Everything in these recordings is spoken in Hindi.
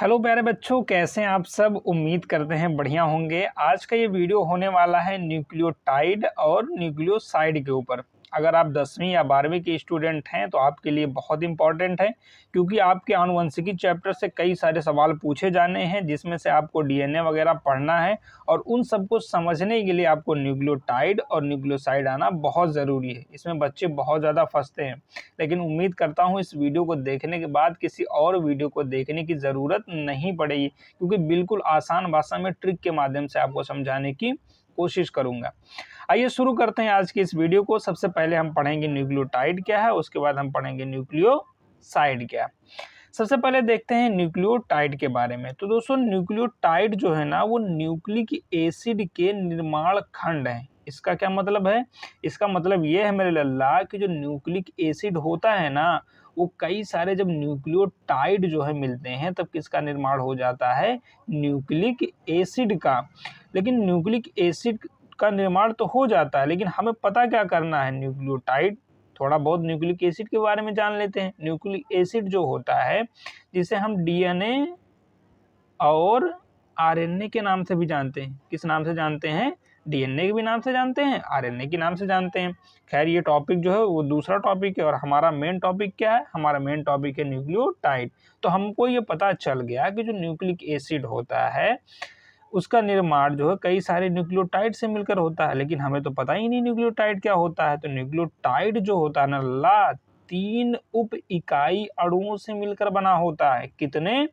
हेलो प्यारे बच्चों, कैसे हैं आप सब। उम्मीद करते हैं बढ़िया होंगे। आज का ये वीडियो होने वाला है न्यूक्लियोटाइड और न्यूक्लियोसाइड के ऊपर। अगर आप 10वीं या 12वीं के स्टूडेंट हैं तो आपके लिए बहुत इंपॉर्टेंट है, क्योंकि आपके आनुवंशिकी चैप्टर से कई सारे सवाल पूछे जाने हैं, जिसमें से आपको डीएनए वगैरह पढ़ना है और उन सबको समझने के लिए आपको न्यूक्लियोटाइड और न्यूक्लियोसाइड आना बहुत ज़रूरी है। इसमें बच्चे बहुत ज़्यादा फंसते हैं, लेकिन उम्मीद करता हूँ इस वीडियो को देखने के बाद किसी और वीडियो को देखने की ज़रूरत नहीं पड़ेगी, क्योंकि बिल्कुल आसान भाषा में ट्रिक के माध्यम से आपको समझाने की कोशिश करूंगा। आइए शुरू करते हैं आज की इस वीडियो को। सबसे पहले हम पढ़ेंगे न्यूक्लियोटाइड क्या है, उसके बाद हम पढ़ेंगे न्यूक्लियोसाइड क्या है। सबसे पहले देखते हैं न्यूक्लियोटाइड के बारे में। तो दोस्तों, न्यूक्लियोटाइड जो है ना, वो न्यूक्लिक एसिड के निर्माण खंड है। इसका क्या मतलब है? इसका मतलब ये है मेरे लल्ला कि जो न्यूक्लिक एसिड होता है ना, वो कई सारे जब न्यूक्लियोटाइड जो है मिलते हैं तब किसका निर्माण हो जाता है? न्यूक्लिक एसिड का। लेकिन न्यूक्लिक एसिड का निर्माण तो हो जाता है, लेकिन हमें पता क्या करना है? न्यूक्लियोटाइड। थोड़ा बहुत न्यूक्लिक एसिड के बारे में जान लेते हैं। न्यूक्लिक एसिड जो होता है, जिसे हम डीएनए और आरएनए के नाम से भी जानते हैं। किस नाम से जानते हैं? डीएनए के भी नाम से जानते हैं, आरएनए के नाम से जानते हैं। खैर, ये टॉपिक जो है वो दूसरा टॉपिक है, और हमारा मेन टॉपिक क्या है? हमारा मेन टॉपिक है न्यूक्लियोटाइड। तो हमको ये पता चल गया कि जो न्यूक्लिक एसिड होता है उसका निर्माण जो है कई सारे न्यूक्लियोटाइड से मिलकर होता है, लेकिन हमें तो पता ही नहीं न्यूक्लियोटाइड क्या होता है। तो न्यूक्लियोटाइड जो होता है ना ला, 3 उप इकाई अणुओं से मिलकर बना होता है। कितने?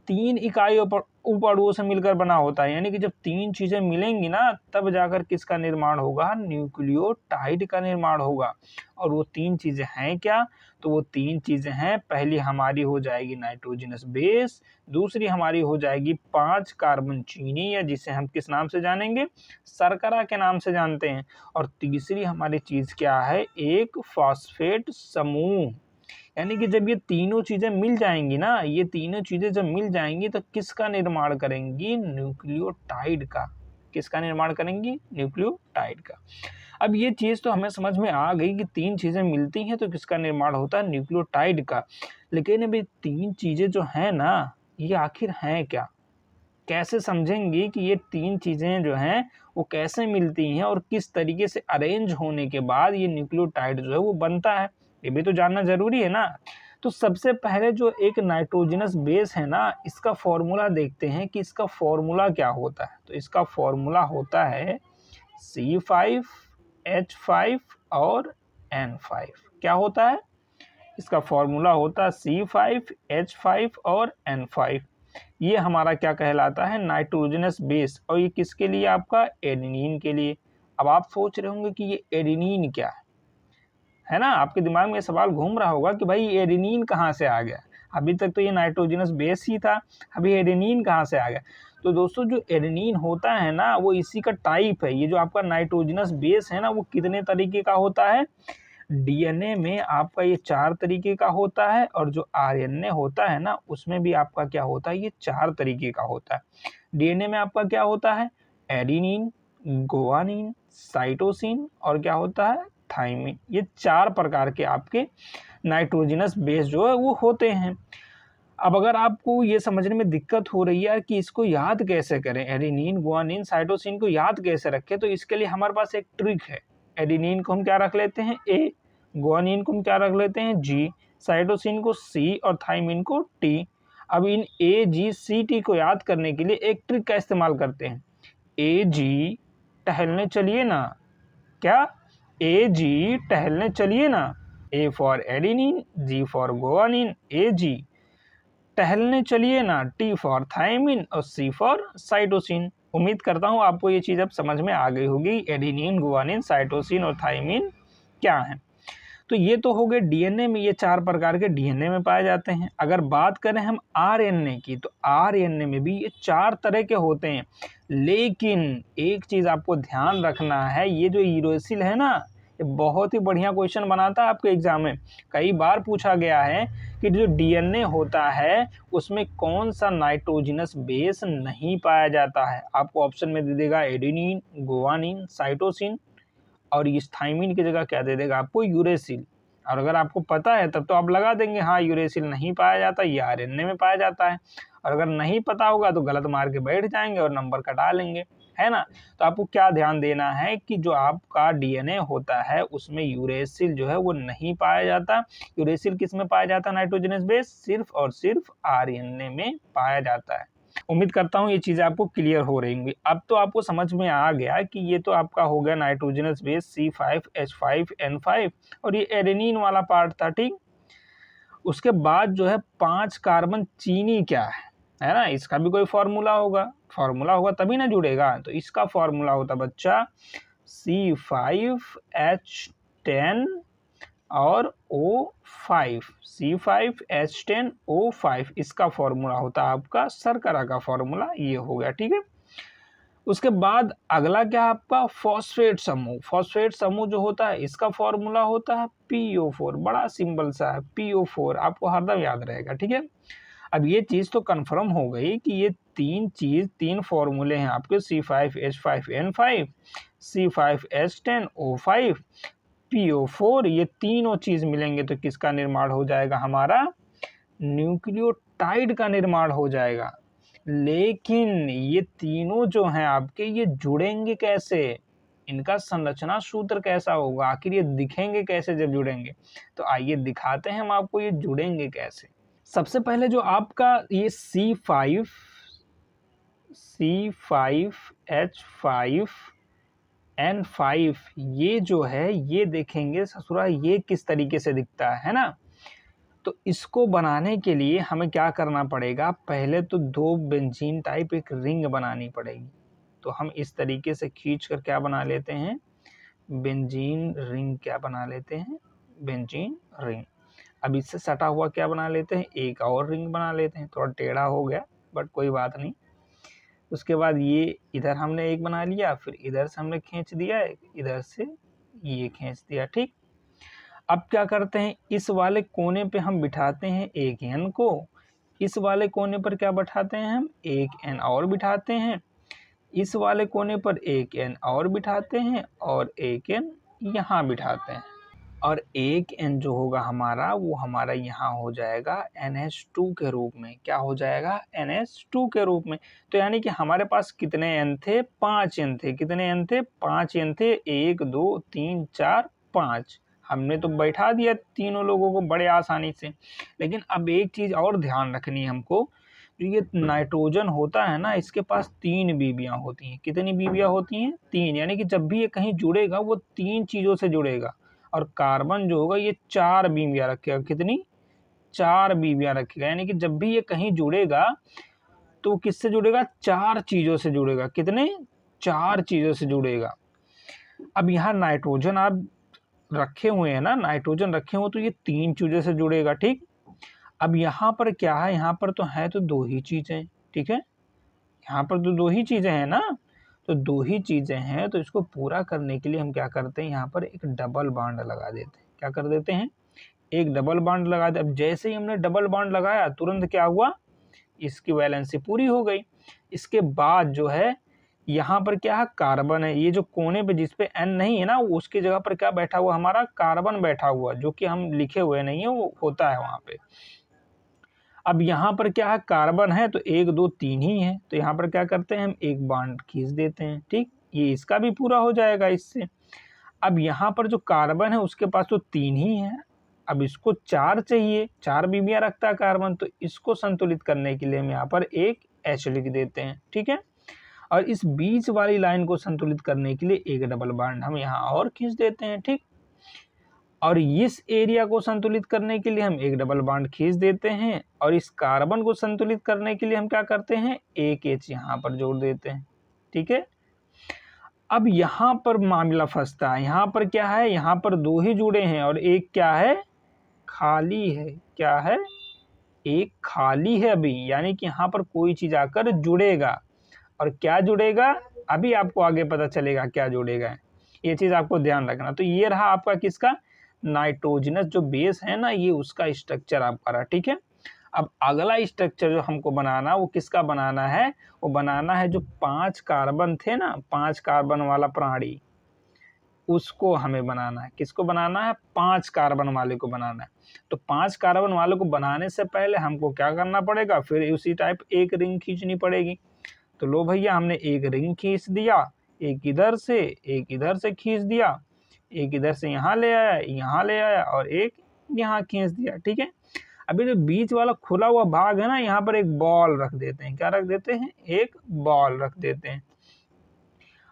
3 इकाइयों पर उप अणुओं से मिलकर बना होता है। यानी कि जब 3 चीजें मिलेंगी ना, तब जाकर किसका निर्माण होगा? न्यूक्लियोटाइड का निर्माण होगा। और वो 3 चीजें हैं क्या? तो वो 3 चीजें हैं, पहली हमारी हो जाएगी नाइट्रोजनस बेस, दूसरी हमारी हो जाएगी 5 कार्बन चीनी, या जिसे हम किस नाम से जानेंगे? शर्करा के नाम से जानते हैं। और तीसरी हमारी चीज क्या है? एक फॉस्फेट समूह। यानी कि जब ये तीनों चीजें मिल जाएंगी ना, ये तीनों चीजें जब मिल जाएंगी तो किसका निर्माण करेंगी? न्यूक्लियोटाइड का। किसका निर्माण करेंगी? न्यूक्लियोटाइड का। अब ये चीज तो हमें समझ में आ गई कि 3 चीजें मिलती हैं तो किसका निर्माण होता है? न्यूक्लियोटाइड का। लेकिन अभी 3 चीजें जो है ना, ये आखिर हैं क्या? कैसे समझेंगे कि ये 3 चीजें जो हैं वो कैसे मिलती हैं और किस तरीके से अरेंज होने के बाद ये न्यूक्लियोटाइड जो है वो बनता है? ये भी तो जानना जरूरी है ना। तो सबसे पहले जो एक नाइट्रोजनस बेस है ना, इसका फॉर्मूला देखते हैं कि इसका फॉर्मूला क्या होता है। तो इसका फॉर्मूला होता है C5H5 और N5। क्या होता है? इसका फॉर्मूला होता है C5H5 और N5। ये हमारा क्या कहलाता है? Nitrogenous base. और ये किसके लिए? आपका एडेनिन के लिए। अब आप सोच रहे होंगे कि ये एडेनिन क्या है ना? आपके दिमाग में ये सवाल घूम रहा होगा कि भाई एडेनिन कहाँ से आ गया? अभी तक तो ये नाइट्रोजनस बेस ही था, अभी एडेनिन कहाँ से आ गया? तो दोस्तों, जो एडेनिन होता है ना, वो इसी का टाइप है। ये जो आपका नाइट्रोजनस बेस है ना, वो कितने तरीके का होता है? डीएनए में आपका ये 4 तरीके का होता है, और जो आरएनए होता है ना, उसमें भी आपका क्या होता है? ये 4 तरीके का होता है। डीएनए में आपका क्या होता है? एडेनिन, गुआनिन, साइटोसिन, और क्या होता है? थाइमिन। ये 4 प्रकार के आपके नाइट्रोजनस बेस जो है वो होते हैं। अब अगर आपको ये समझने में दिक्कत हो रही है कि इसको याद कैसे करें, एडेनिन, गुआनिन, साइटोसिन को याद कैसे रखें, तो इसके लिए हमारे पास एक ट्रिक है। एडेनिन को हम क्या रख लेते हैं? ए, गुआनिन को हम क्या रख लेते हैं? जी, साइटोसिन को सी, और थाइमिन को टी। अब इन ए, जी, सी, टी को याद करने के लिए एक ट्रिक का इस्तेमाल करते हैं। ए, जी, टहलने चलिए ना। क्या? ए, जी, टहलने चलिए ना। A for adenine, G for guanine, A, G, टहलने चलिए ना, टी फॉर थायमिन, और सी फॉर साइटोसिन। उम्मीद करता हूँ आपको ये चीज़ अब समझ में आ गई होगी, एडेनिन, गुआनिन, साइटोसिन और थायमिन क्या है। तो ये तो हो गए डीएनए में, ये 4 प्रकार के डीएनए में पाए जाते हैं। अगर बात करें हम आरएनए की, तो आरएनए में भी ये 4 तरह के होते हैं। लेकिन एक चीज़ आपको ध्यान रखना है, ये जो यूरेसिल है ना, ये बहुत ही बढ़िया क्वेश्चन बनाता है आपके एग्जाम में। कई बार पूछा गया है कि जो डीएनए होता है उसमें कौन सा नाइट्रोजनस बेस नहीं पाया जाता है। आपको ऑप्शन में दे देगा एडेनिन, गुआनिन, साइटोसिन, और इस थाइमिन की जगह क्या दे देगा आपको? यूरेसिल। और अगर आपको पता है तब तो आप लगा देंगे हाँ यूरेसिल नहीं पाया जाता, ये आरएनए में पाया जाता है। और अगर नहीं पता होगा तो गलत मार के बैठ जाएंगे और नंबर कटा लेंगे, है ना। तो आपको क्या ध्यान देना है कि जो आपका डीएनए होता है उसमें यूरेसिल जो है वो नहीं पाया जाता। यूरेसिल किस में पाया जाता है नाइट्रोजनस बेस? सिर्फ और सिर्फ आरएनए में पाया जाता है। उम्मीद करता हूँ ये चीजें आपको क्लियर हो रही होंगी। अब तो आपको समझ में आ गया कि ये तो आपका हो गया नाइट्रोजनस बेस C5H5N5 और ये एडेनिन वाला पार्ट था, ठीक। उसके बाद जो है 5 कार्बन चीनी क्या है ना, इसका भी कोई फॉर्मूला होगा तभी ना जुड़ेगा। तो इसका फॉर्मूला होता बच्चा C5H10 और O5, C5H10O5 इसका फॉर्मूला होता है आपका शर्करा का फॉर्मूला, ये हो गया, ठीक है। उसके बाद अगला क्या है आपका फॉस्फेट समूह। फॉस्फेट समूह जो होता है इसका फॉर्मूला होता है PO4, बड़ा सिंपल सा है PO4, आपको हरदम याद रहेगा, ठीक है। अब ये चीज तो कंफर्म हो गई कि ये तीन फॉर्मूले हैं आपके C5H5N5, C5H10O5, PO4, ये तीनों चीज मिलेंगे तो किसका निर्माण हो जाएगा? हमारा न्यूक्लियोटाइड का निर्माण हो जाएगा। लेकिन ये तीनों जो हैं आपके, ये जुड़ेंगे कैसे? इनका संरचना सूत्र कैसा होगा? आखिर ये दिखेंगे कैसे जब जुड़ेंगे? तो आइए दिखाते हैं हम आपको ये जुड़ेंगे कैसे। सबसे पहले जो आपका ये C5H5N5 ये जो है ये देखेंगे ससुरा ये किस तरीके से दिखता है ना। तो इसको बनाने के लिए हमें क्या करना पड़ेगा? पहले तो 2 बेंजीन टाइप एक रिंग बनानी पड़ेगी। तो हम इस तरीके से खींच कर क्या बना लेते हैं? बेंजीन रिंग क्या बना लेते हैं? Benzene ring. अब इससे सटा हुआ क्या बना लेते हैं? एक और रिंग बना लेते हैं। थोड़ा टेढ़ा हो गया बट कोई बात नहीं। उसके बाद ये इधर हमने एक बना लिया, फिर इधर से हमने खींच दिया, इधर से ये खींच दिया, ठीक। अब क्या करते हैं? इस वाले कोने पे हम बिठाते हैं एक एन को, इस वाले कोने पर क्या बिठाते हैं? हम एक एन और बिठाते हैं, इस वाले कोने पर एक एन और बिठाते हैं और एक एन यहाँ बिठाते हैं। और एक एन जो होगा हमारा वो हमारा यहाँ हो जाएगा NH2 के रूप में। क्या हो जाएगा? NH2 के रूप में। तो यानी कि हमारे पास कितने एन थे? 5 एन थे। कितने एन थे? 5 एन थे। 1 2 3 4 5 हमने तो बैठा दिया तीनों लोगों को बड़े आसानी से। लेकिन अब एक चीज और ध्यान रखनी है हमको, जो ये नाइट्रोजन होता है ना इसके पास 3 बीबियां होती हैं। कितनी बीबियां होती हैं? 3। यानी कि जब भी ये कहीं जुड़ेगा वो 3 चीजों से जुड़ेगा। और कार्बन जो होगा ये 4 बीबियां रखेगा। कितनी? 4 बीबियां रखेगा। यानी कि जब भी ये कहीं जुड़ेगा तो किससे जुड़ेगा? 4 चीजों से जुड़ेगा। कितने? 4 चीजों से जुड़ेगा। अब यहाँ नाइट्रोजन आप रखे हुए हैं ना, नाइट्रोजन रखे हो तो ये 3 चीजों से जुड़ेगा, ठीक। अब यहाँ पर क्या है? यहाँ पर तो है तो 2 ही चीजें, ठीक है। यहाँ पर तो 2 ही चीजें हैं ना, तो 2 ही चीजें हैं तो इसको पूरा करने के लिए हम क्या करते हैं? यहाँ पर एक डबल बॉन्ड लगा देते हैं। क्या कर देते हैं? एक डबल बॉन्ड लगा दे। अब जैसे ही हमने डबल बॉन्ड लगाया तुरंत क्या हुआ? इसकी वैलेंसी पूरी हो गई। इसके बाद जो है यहाँ पर क्या है? कार्बन है। ये जो कोने पे जिस पे N नहीं है ना उसकी जगह पर क्या बैठा हुआ? हमारा कार्बन बैठा हुआ, जो कि हम लिखे हुए नहीं है, वो होता है वहां पे। अब यहाँ पर क्या है? कार्बन है तो 1 2 3 ही है, तो यहाँ पर क्या करते हैं? हम एक बॉन्ड खींच देते हैं, ठीक। ये इसका भी पूरा हो जाएगा इससे। अब यहाँ पर जो कार्बन है उसके पास तो 3 ही है, अब इसको 4 चाहिए। 4 बीबियां रखता है कार्बन, तो इसको संतुलित करने के लिए हम यहाँ पर एक H लिख देते हैं, ठीक है। और इस बीच वाली लाइन को संतुलित करने के लिए एक डबल बॉन्ड हम यहाँ और खींच देते हैं, ठीक। और इस एरिया को संतुलित करने के लिए हम एक डबल बॉन्ड खींच देते हैं, और इस कार्बन को संतुलित करने के लिए हम क्या करते हैं? एक H यहाँ पर जोड़ देते हैं, ठीक है। अब यहाँ पर मामला फंसता है। यहाँ पर क्या है? यहाँ पर 2 ही जुड़े हैं और एक क्या है? खाली है। क्या है? एक खाली है अभी, यानी कि यहाँ पर कोई चीज आकर जुड़ेगा। और क्या जुड़ेगा? अभी आपको आगे पता चलेगा क्या जुड़ेगा, ये चीज आपको ध्यान रखना। तो ये रहा आपका किसका? नाइट्रोजनस जो बेस है ना, ये उसका स्ट्रक्चर आपका रहा, ठीक है। अब अगला स्ट्रक्चर जो हमको बनाना वो किसका बनाना है? वो बनाना है जो 5 कार्बन थे ना, 5 कार्बन वाला प्राणी, उसको हमें बनाना है। किसको बनाना है? 5 कार्बन वाले को बनाना है। तो 5 कार्बन वाले को बनाने से पहले हमको क्या करना पड़ेगा? फिर उसी टाइप एक रिंग खींचनी पड़ेगी। तो लो भैया, हमने एक रिंग खींच दिया, एक इधर से खींच दिया, एक इधर से यहाँ ले आया और एक यहाँ खींच दिया। ठीक है, अभी जो बीच वाला खुला हुआ भाग है ना, यहाँ पर एक बॉल रख देते हैं। क्या रख देते हैं? एक बॉल रख देते हैं।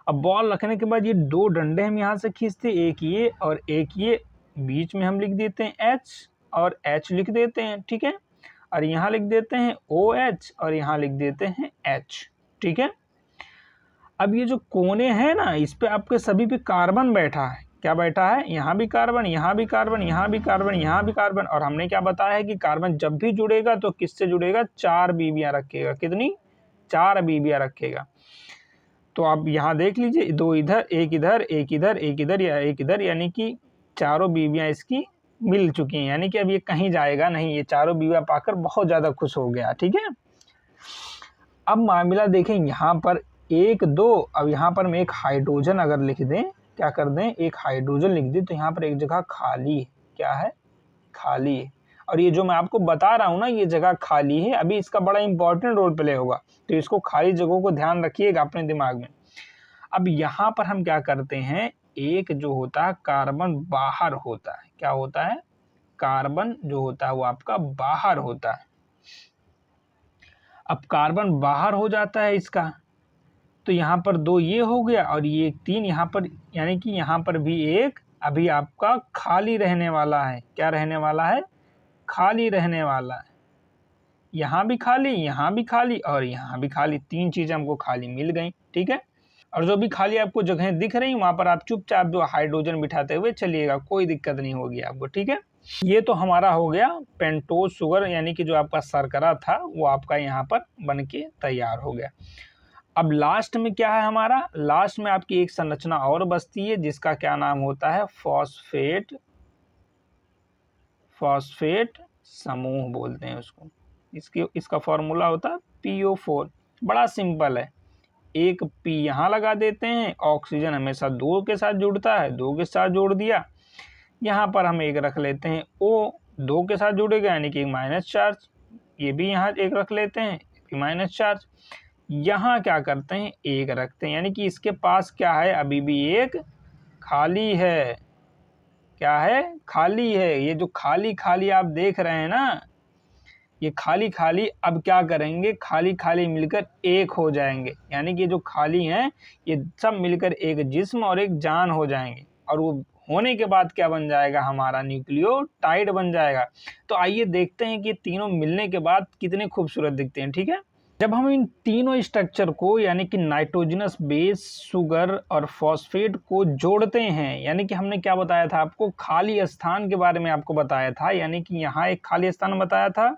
अब बॉल रखने के बाद ये 2 डंडे हम यहाँ से खींचते हैं, एक ये और एक ये। बीच में हम लिख देते हैं H और H लिख देते हैं। ठीक है, और यहाँ लिख देते हैं OH और यहाँ लिख देते हैं H। ठीक है, अब ये जो कोने हैं ना, इस पे आपके सभी पे कार्बन बैठा है। क्या बैठा है? यहाँ भी कार्बन, यहाँ भी कार्बन, यहाँ भी कार्बन, यहाँ भी कार्बन। और हमने क्या बताया है कि कार्बन जब भी जुड़ेगा तो किससे जुड़ेगा? 4 बीबियां रखेगा। कितनी? 4 बीबियां रखेगा। तो आप यहाँ देख लीजिए, 2 इधर, एक इधर, एक इधर, एक इधर या एक इधर, यानी कि चारों बीबियां इसकी मिल चुकी हैं। यानी कि अब ये कहीं जाएगा नहीं, ये चारों बीबियां पाकर बहुत ज्यादा खुश हो गया। ठीक है, अब मामला देखें यहाँ पर 1 2। अब यहाँ पर हम एक हाइड्रोजन अगर लिख दें, क्या कर दें? एक हाइड्रोजन लिख दें, तो यहाँ पर एक जगह खाली है। क्या है? खाली है। और ये जो मैं आपको बता रहा हूँ ना, ये जगह खाली है, अभी इसका बड़ा इंपॉर्टेंट रोल प्ले होगा। तो इसको खाली जगहों को ध्यान रखिएगा अपने दिमाग में। अब यहाँ पर हम क्या करते हैं, एक जो होता है कार्बन बाहर होता है। क्या होता है? कार्बन जो होता है वो आपका बाहर होता है। अब कार्बन बाहर हो जाता है इसका, तो यहाँ पर 2 ये हो गया और ये 3 यहाँ पर, यानी कि यहाँ पर भी एक अभी आपका खाली रहने वाला है। क्या रहने वाला है? खाली रहने वाला है। यहाँ भी खाली, यहाँ भी खाली और यहाँ भी खाली। 3 चीजें हमको खाली मिल गई। ठीक है, और जो भी खाली आपको जगह दिख रही वहां पर आप चुपचाप जो हाइड्रोजन बिठाते हुए चलिएगा, कोई दिक्कत नहीं होगी आपको। ठीक है, ये तो हमारा हो गया पेंटोज शुगर, यानी कि जो आपका शर्करा था वो आपका यहाँ पर बन के तैयार हो गया। अब लास्ट में क्या है हमारा? लास्ट में आपकी एक संरचना और बचती है, जिसका क्या नाम होता है? फॉस्फेट समूह बोलते हैं उसको। इसका फॉर्मूला होता है PO4। बड़ा सिंपल है, एक P यहाँ लगा देते हैं। ऑक्सीजन हमेशा 2 के साथ जुड़ता है, 2 के साथ जोड़ दिया। यहाँ पर हम एक रख लेते हैं O, 2 के साथ जुड़ेगा यानी कि माइनस चार्ज। ये भी यहाँ एक रख लेते हैं, माइनस चार्ज। यहाँ क्या करते हैं? एक रखते हैं, यानी कि इसके पास क्या है? अभी भी एक खाली है। क्या है? खाली है। ये जो खाली खाली आप देख रहे हैं ना, ये खाली खाली अब क्या करेंगे? खाली खाली मिलकर एक हो जाएंगे। यानी कि जो खाली हैं ये सब मिलकर एक जिस्म और एक जान हो जाएंगे, और वो होने के बाद क्या बन जाएगा? हमारा न्यूक्लियोटाइड बन जाएगा। तो आइए देखते हैं कि तीनों मिलने के बाद कितने खूबसूरत दिखते हैं। ठीक है, जब हम इन तीनों स्ट्रक्चर को, यानी कि नाइट्रोजनस बेस, शुगर और फॉस्फेट को जोड़ते हैं, यानी कि हमने क्या बताया था आपको? खाली स्थान के बारे में आपको बताया था। यानी कि यहाँ एक खाली स्थान बताया था,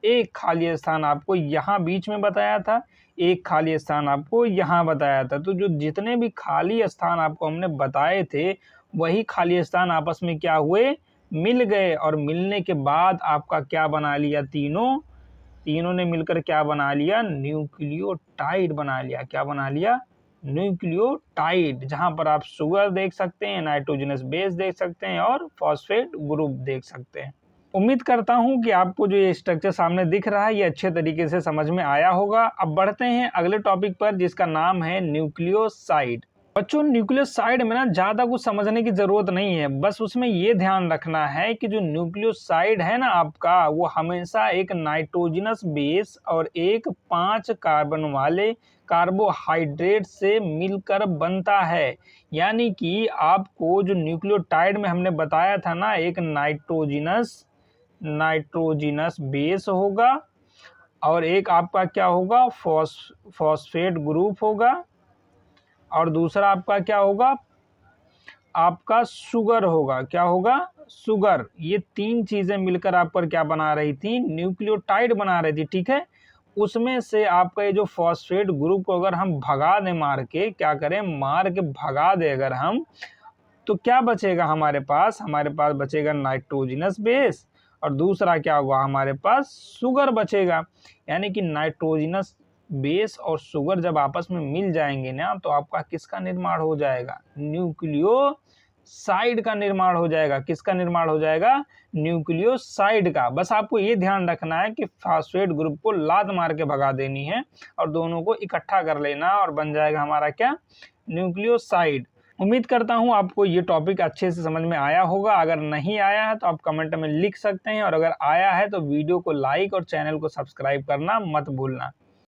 एक खाली स्थान आपको यहाँ बीच में बताया था, एक खाली स्थान आपको यहाँ बताया था। तो जो जितने भी खाली स्थान आपको हमने बताए थे, वही खाली स्थान आपस में क्या हुए? मिल गए। और मिलने के बाद आपका क्या बना लिया? तीनों ने मिलकर क्या बना लिया? न्यूक्लियोटाइड बना लिया। क्या बना लिया? न्यूक्लियोटाइड। जहां पर आप शुगर देख सकते हैं, नाइट्रोजनस बेस देख सकते हैं और फॉस्फेट ग्रुप देख सकते हैं। उम्मीद करता हूं कि आपको जो ये स्ट्रक्चर सामने दिख रहा है ये अच्छे तरीके से समझ में आया होगा। अब बढ़ते हैं अगले टॉपिक पर, जिसका नाम है न्यूक्लियोसाइड। बच्चों, न्यूक्लियोसाइड में ना ज़्यादा कुछ समझने की ज़रूरत नहीं है, बस उसमें ये ध्यान रखना है कि जो न्यूक्लियोसाइड है ना आपका, वो हमेशा एक नाइट्रोजनस बेस और एक 5 कार्बन वाले कार्बोहाइड्रेट से मिलकर बनता है। यानी कि आपको जो न्यूक्लियोटाइड में हमने बताया था ना, एक नाइट्रोजनस बेस होगा और एक आपका क्या होगा? फॉस्फेट ग्रुप होगा, और दूसरा आपका क्या होगा? आपका शुगर होगा। क्या होगा? शुगर। ये 3 चीजें मिलकर आप पर क्या बना रही थी? न्यूक्लियोटाइड बना रही थी। ठीक है, उसमें से आपका ये जो फॉस्फेट ग्रुप को अगर हम भगा दें, मार के, क्या करें? मार के भगा दे अगर हम, तो क्या बचेगा हमारे पास? हमारे पास बचेगा नाइट्रोजनस बेस, और दूसरा क्या होगा? हमारे पास शुगर बचेगा। यानी कि नाइट्रोजनस बेस और शुगर जब आपस में मिल जाएंगे ना तो आपका किसका निर्माण हो जाएगा? न्यूक्लियोसाइड का निर्माण हो जाएगा। किसका निर्माण हो जाएगा? न्यूक्लियोसाइड का। बस आपको ये ध्यान रखना है कि फास्फेट ग्रुप को लात मार के भगा देनी है और दोनों को इकट्ठा कर लेना और बन जाएगा हमारा क्या? न्यूक्लियोसाइड। उम्मीद करता हूँ आपको ये टॉपिक अच्छे से समझ में आया होगा। अगर नहीं आया है तो आप कमेंट में लिख सकते हैं और अगर आया है तो वीडियो को लाइक और चैनल को सब्सक्राइब करना मत भूलना।